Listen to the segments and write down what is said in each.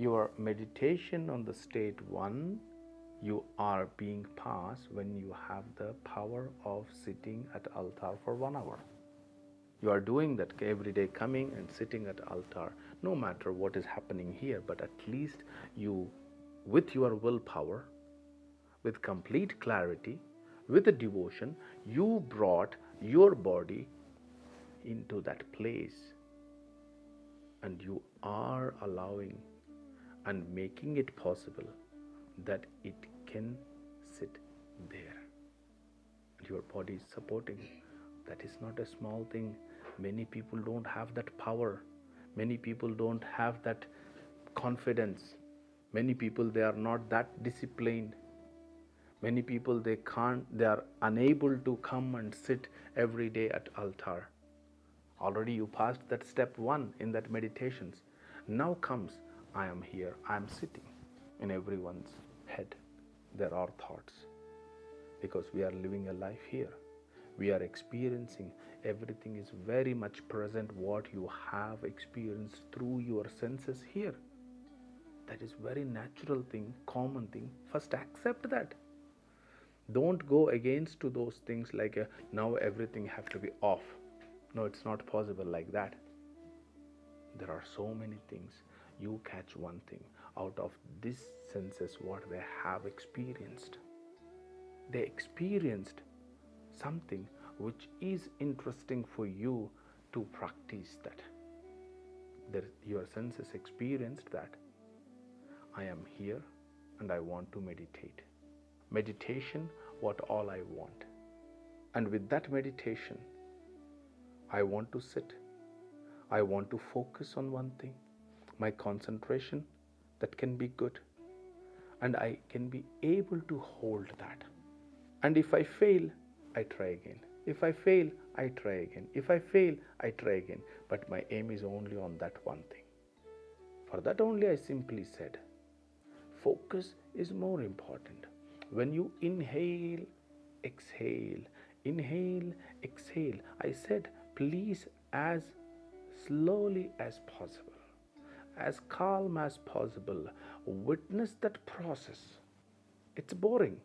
Your meditation on the state 1, you are being passed when you have the power of sitting at altar for 1 hour. You are doing that every day, coming and sitting at altar, no matter what is happening here, but at least you, with your willpower, with complete clarity, with a devotion, you brought your body into that place, and you are allowing and making it possible that it can sit there. And your body is supporting you. That is not a small thing. Many people don't have that power. Many people don't have that confidence. Many people, they are not that disciplined. Many people, they are unable to come and sit every day at altar. Already you passed that step 1 in that meditations. Now comes, I am here, I am sitting. In everyone's head, there are thoughts. Because we are living a life here. We are experiencing, everything is very much present, what you have experienced through your senses here. That is very natural thing, common thing. First accept that. Don't go against to those things like now everything have to be off. No, it's not possible like that. There are so many things. You catch one thing out of these senses, what they have experienced. They experienced something which is interesting for you to practice that. Your senses experienced that. I am here and I want to meditate. Meditation, what all I want. And with that meditation, I want to sit. I want to focus on one thing. My concentration, that can be good. And I can be able to hold that. And if I fail, I try again. If I fail, I try again. If I fail, I try again. But my aim is only on that one thing. For that only I simply said, focus is more important. When you inhale, exhale, I said, please as slowly as possible, as calm as possible, witness that process. It's boring,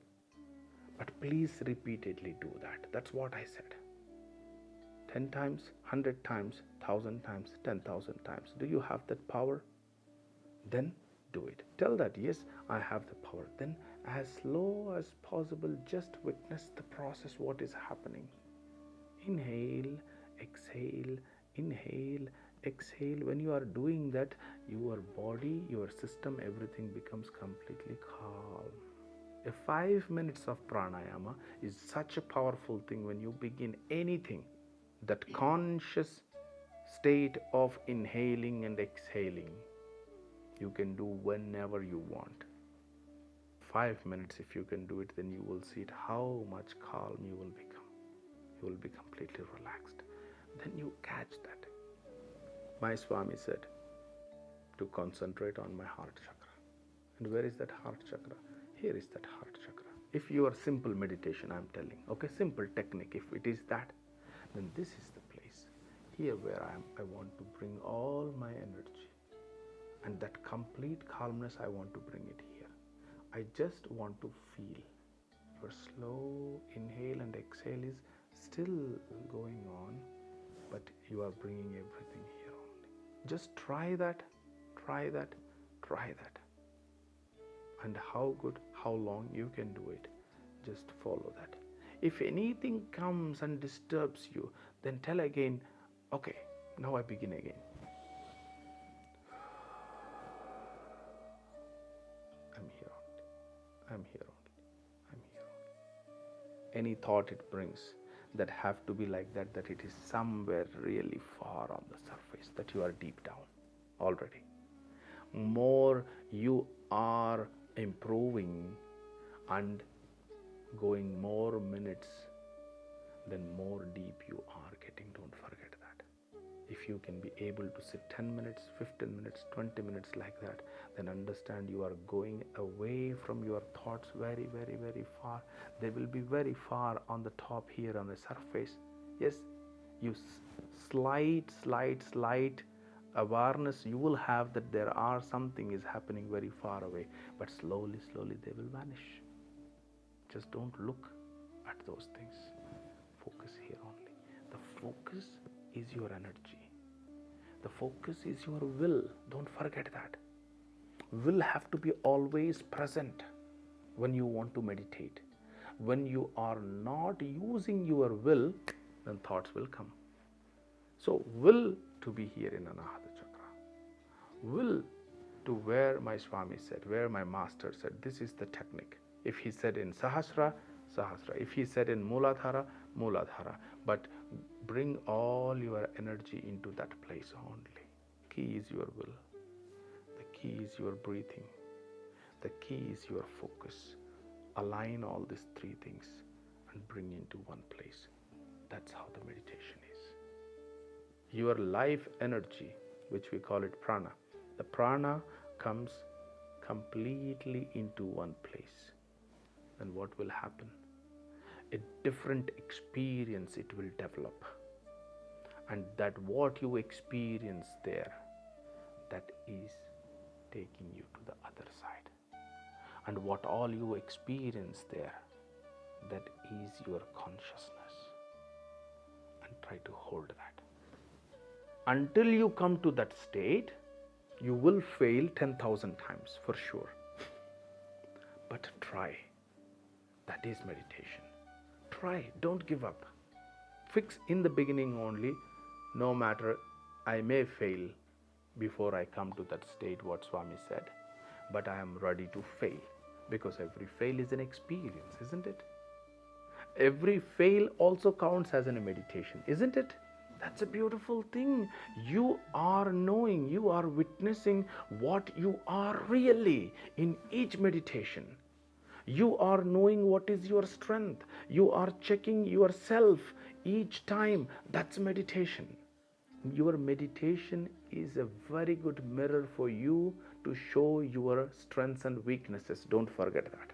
but please repeatedly do that. That's what I said. 10 times, 100 times, 1,000 times, 10,000 times. Do you have that power? Then do it. Tell that, yes, I have the power. Then as slow as possible, just witness the process, what is happening. Inhale, exhale, inhale, exhale. When you are doing that, your body, your system, everything becomes completely calm. 5 minutes of pranayama is such a powerful thing when you begin anything. That conscious state of inhaling and exhaling, you can do whenever you want. 5 minutes, if you can do it, then you will see it, how much calm you will become. You will be completely relaxed. Then you catch that. My Swami said to concentrate on my heart chakra. And where is that heart chakra? Here is that heart chakra. If you are simple meditation, I am telling, okay, simple technique, if it is that, then this is the place. Here where I am, I want to bring all my energy. And that complete calmness, I want to bring it here. I just want to feel. Your slow inhale and exhale is still going on, but you are bringing everything here only. Just try that, try that, try that. And how good, how long you can do it, just follow that. If anything comes and disturbs you, then tell again, okay, now I begin again. I'm here only, I'm here only, I'm here only. Any thought it brings, that have to be like that, that it is somewhere really far on the surface, that you are deep down already. More you are improving and going more minutes, then more deep you are getting. Don't forget that. If you can be able to sit 10 minutes, 15 minutes, 20 minutes like that, then understand you are going away from your thoughts very, very, very far. They will be very far on the top here on the surface. Yes, you slight awareness you will have that there are something is happening very far away, but slowly they will vanish. Just don't look at those things. Focus here only. The focus is your energy. The focus is your will. Don't forget that. Will have to be always present when you want to meditate. When you are not using your will, then thoughts will come. So will to be here in Anahata Chakra. Will to where my Swami said, where my master said, this is the technique. If he said in Sahasra, Sahasra. If he said in Muladhara, Muladhara. But bring all your energy into that place only. Key is your will. The key is your breathing. The key is your focus. Align all these three things and bring into one place. That's how the meditation is. Your life energy, which we call it prana, the prana comes completely into one place. Then what will happen? A different experience it will develop. And that what you experience there, that is taking you to the other side. And what all you experience there, that is your consciousness. And try to hold that. Until you come to that state, you will fail 10,000 times for sure. But try. That is meditation. Try. Don't give up. Fix in the beginning only, no matter I may fail before I come to that state, what Swami said. But I am ready to fail. Because every fail is an experience, isn't it? Every fail also counts as a meditation, isn't it? That's a beautiful thing. You are knowing, you are witnessing what you are really in each meditation. You are knowing what is your strength. You are checking yourself each time. That's meditation. Your meditation is a very good mirror for you to show your strengths and weaknesses. Don't forget that.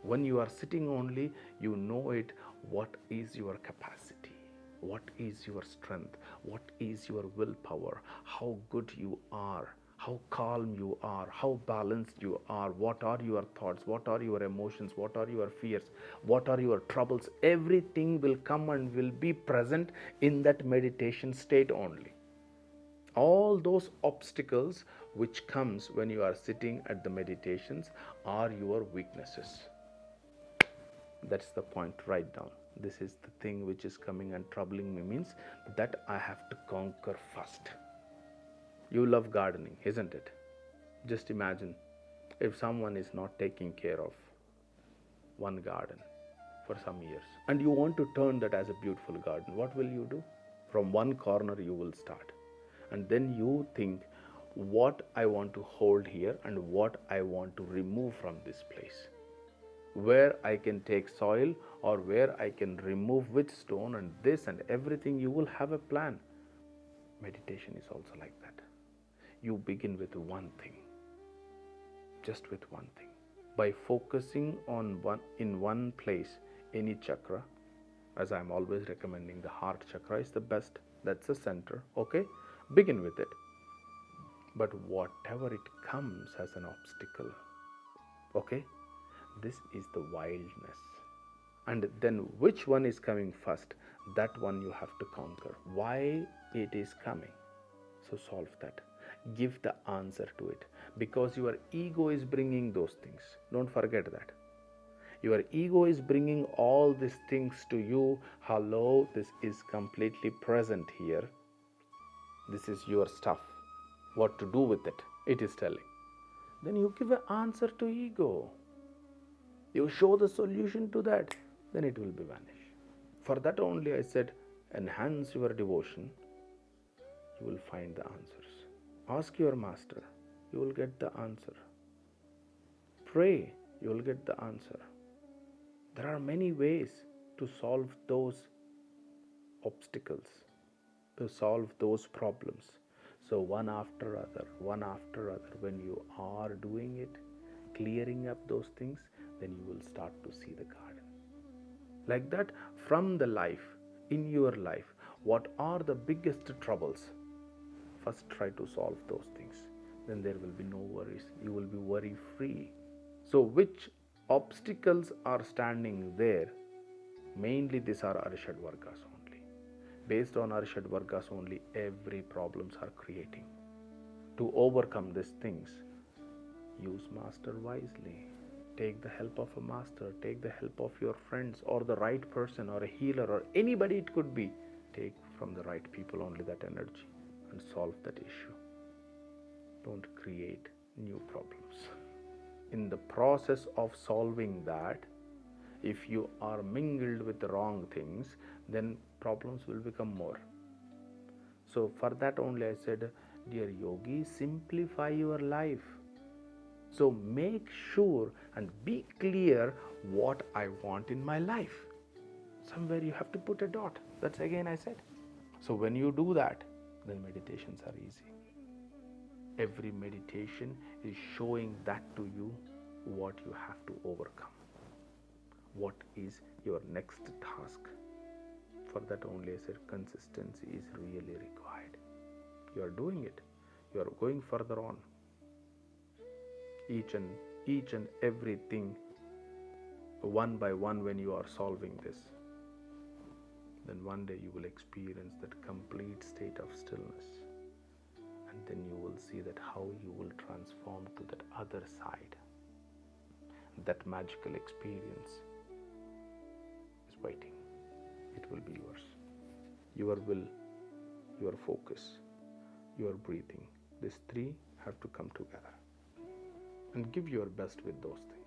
When you are sitting only, you know it. What is your capacity? What is your strength? What is your willpower? How good you are? How calm you are? How balanced you are? What are your thoughts? What are your emotions? What are your fears? What are your troubles? Everything will come and will be present in that meditation state only. All those obstacles which comes when you are sitting at the meditations are your weaknesses. That's the point. Write down. This is the thing which is coming and troubling me, means that I have to conquer first. You love gardening, isn't it? Just imagine if someone is not taking care of one garden for some years and you want to turn that as a beautiful garden, what will you do? From one corner you will start. And then you think what I want to hold here and what I want to remove from this place. Where I can take soil or where I can remove which stone and this and everything, you will have a plan. Meditation is also like that. You begin with one thing, just with one thing. By focusing on one place, any chakra, as I'm always recommending, the heart chakra is the best, that's the center, okay? Begin with it. But whatever it comes as an obstacle, okay? This is the wildness. And then which one is coming first? That one you have to conquer. Why it is coming? So solve that. Give the answer to it. Because your ego is bringing those things. Don't forget that. Your ego is bringing all these things to you. Hello, this is completely present here. This is your stuff. What to do with it? It is telling. Then you give an answer to ego. You show the solution to that, then it will be vanish. For that only I said, enhance your devotion, you will find the answers. Ask your master, you will get the answer. Pray, you will get the answer. There are many ways to solve those obstacles, to solve those problems. So one after other, when you are doing it, clearing up those things, then you will start to see the garden. Like that, from the life, in your life, what are the biggest troubles? First try to solve those things. Then there will be no worries. You will be worry free. So which obstacles are standing there? Mainly these are arishadvargas only. Based on arishadvargas only, every problems are creating. To overcome these things, use master wisely. Take the help of a master, take the help of your friends or the right person or a healer or anybody it could be. Take from the right people only that energy and solve that issue. Don't create new problems. In the process of solving that, if you are mingled with the wrong things, then problems will become more. So for that only I said, dear yogi, simplify your life. So make sure and be clear what I want in my life. Somewhere you have to put a dot. That's again I said. So when you do that, then meditations are easy. Every meditation is showing that to you what you have to overcome. What is your next task? For that only I said consistency is really required. You are doing it. You are going further on. Each and everything one by one when you are solving this, then one day you will experience that complete state of stillness, and then you will see that how you will transform to that other side. That magical experience is waiting. It will be yours. Your will, your focus, your breathing, these three have to come together. And give your best with those things.